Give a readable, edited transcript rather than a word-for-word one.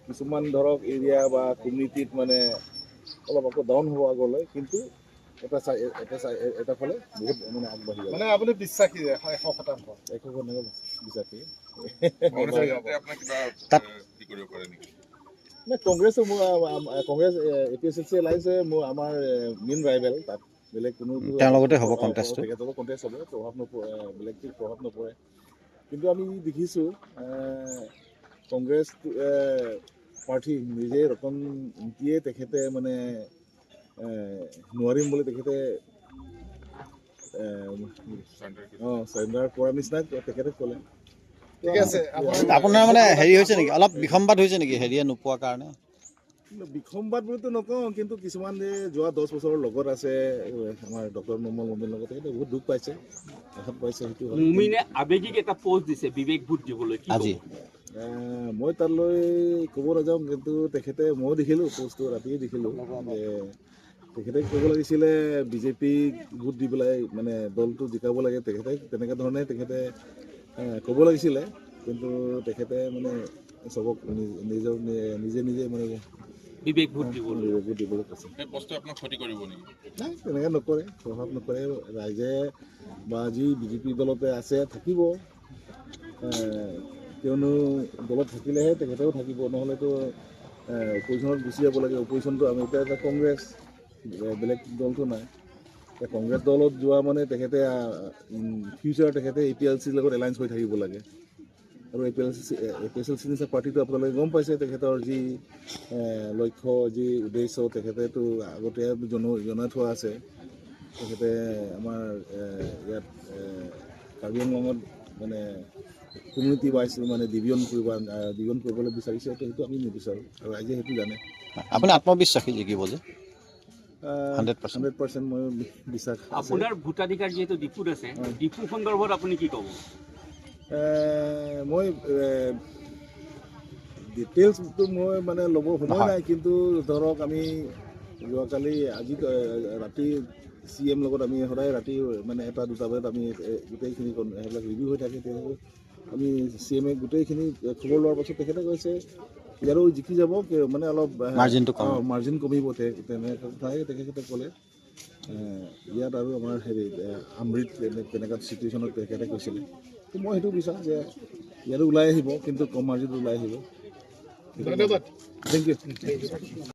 কিছুমান ধৰক এৰিয়া বা কমিউনিটিত মানে অলপ আকৌ ডাউন হ'ব আগলৈ, কিন্তু এটা ফালে বহুত মানে আগবাঢ়ি যাব। মানে আপুনি বিশ্বাসী 100%? 100% বিশ্বাসী। কংগ্ৰেছ APSLC এলায়েন্সে মোৰ আমাৰ মেইন ৰাইভেল, তাত বেলেগ কোনো তেওঁৰ লগতে হ'ব কণ্টেষ্টটো। তেখেতৰ কণ্টেষ্ট হ'ব, প্ৰভাৱ নপৰে, বেলেগ প্ৰভাৱ নপৰে। কিন্তু আমি দেখিছোঁ কংগ্ৰেছ প্ৰাৰ্থী নিজে ৰতন ইংতিয়ে তেখেতে মানে নোৱাৰিম বুলি তেখেতে চাৰেণ্ডাৰ কৰাৰ নিচিনাই তেখেতে ক'লে। ঠিক আছে, আপোনাৰ মানে হেৰি হৈছে নেকি, অলপ বিসম্বাদ হৈছে নেকি হেৰিয়ে নোপোৱাৰ কাৰণে? বিসম্বাদ বুলিতো নকওঁ, কিন্তু কিছুমান যে যোৱা 10 বছৰৰ লগত আছে আমাৰ ডক্টৰ নোমল মমিনৰ লগত, তেখেতে বহুত দুখ পাইছে, আঘাত পাইছে। সেইটো মুমিনে আৱেগিক এটা পোষ্ট দিছে বিবেক ভোট দিবলৈ, আজি মই তালৈ ক'ব নাযাওঁ, কিন্তু তেখেতে ময়ো দেখিলোঁ পষ্টটো, ৰাতিয়ে দেখিলোঁ যে তেখেতে ক'ব লাগিছিলে বিজেপিক ভোট দি পেলাই মানে দলটো জিকাব লাগে, তেখেতে তেনেকুৱা ধৰণে তেখেতে ক'ব লাগিছিলে। কিন্তু তেখেতে মানে চবক নিজে মানে বিবেক ভোট দিবলৈ কৈছে। নাই, তেনেকৈ নকৰে, প্ৰভাৱ নকৰে। ৰাইজে বা যি বিজেপি দলতে আছে থাকিব, কিয়নো দলত থাকিলেহে তেখেতেও থাকিব, নহ'লেতো অপজিশ্যনত গুচি যাব লাগে। অপজিশ্যনটো আমি এতিয়া কংগ্ৰেছ, বেলেগ দলটো নাই। এতিয়া কংগ্ৰেছ দলত যোৱা মানে তেখেতে ফিউচাৰ তেখেতে APLCৰ লগত এলায়েন্স হৈ থাকিব লাগে। আৰু APSLC নিচিনা পাৰ্টিটো আপোনালোকে গম পাইছে, তেখেতৰ যি লক্ষ্য, যি উদ্দেশ্য তেখেতেতো আগতে জনাই থোৱা আছে। তেখেতে আমাৰ ইয়াত কাৰ্বি আংলঙত মানে কমিউনিটি ৱাইজ মানে ডিভিজন কৰিবলৈ বিচাৰিছে, সেইটো আমি নিবিচাৰোঁ আৰু ৰাইজে সেইটো জানে। আপুনি আত্মবিশ্বাসী জিকিব যে? 100% মই বিশ্বাস আছে। আপোনাৰ ভোটাধিকাৰ যিহেতু ডিপুত আছে, ডিপু সন্দৰ্ভত আপুনি কি ক'ব? মই ডিটেইলছটো মই মানে ল'ব সময় নাই, কিন্তু ধৰক আমি যোৱাকালি আজি ৰাতি CM লগত আমি সদায় ৰাতি মানে 1-2 বজাত আমি গোটেইখিনি সেইবিলাক ৰিভিউ হৈ থাকে। আমি CM গোটেইখিনি খবৰ লোৱাৰ পাছত তেখেতে কৈছে ইয়াৰো জিকি যাব, মানে অলপ মাৰ্জিন কমিব, তেনেকৈ তেখেতে ক'লে। ইয়াত আৰু আমাৰ হেৰি আমৃত তেনেকুৱা চিটুৱেশ্যনত তেখেতে কৈছিলে। মই সেইটো বিচাৰোঁ যে ইয়াতো ওলাই আহিব, কিন্তু কম মাৰ্জিনত ওলাই আহিব। ধন্যবাদ। Thank U.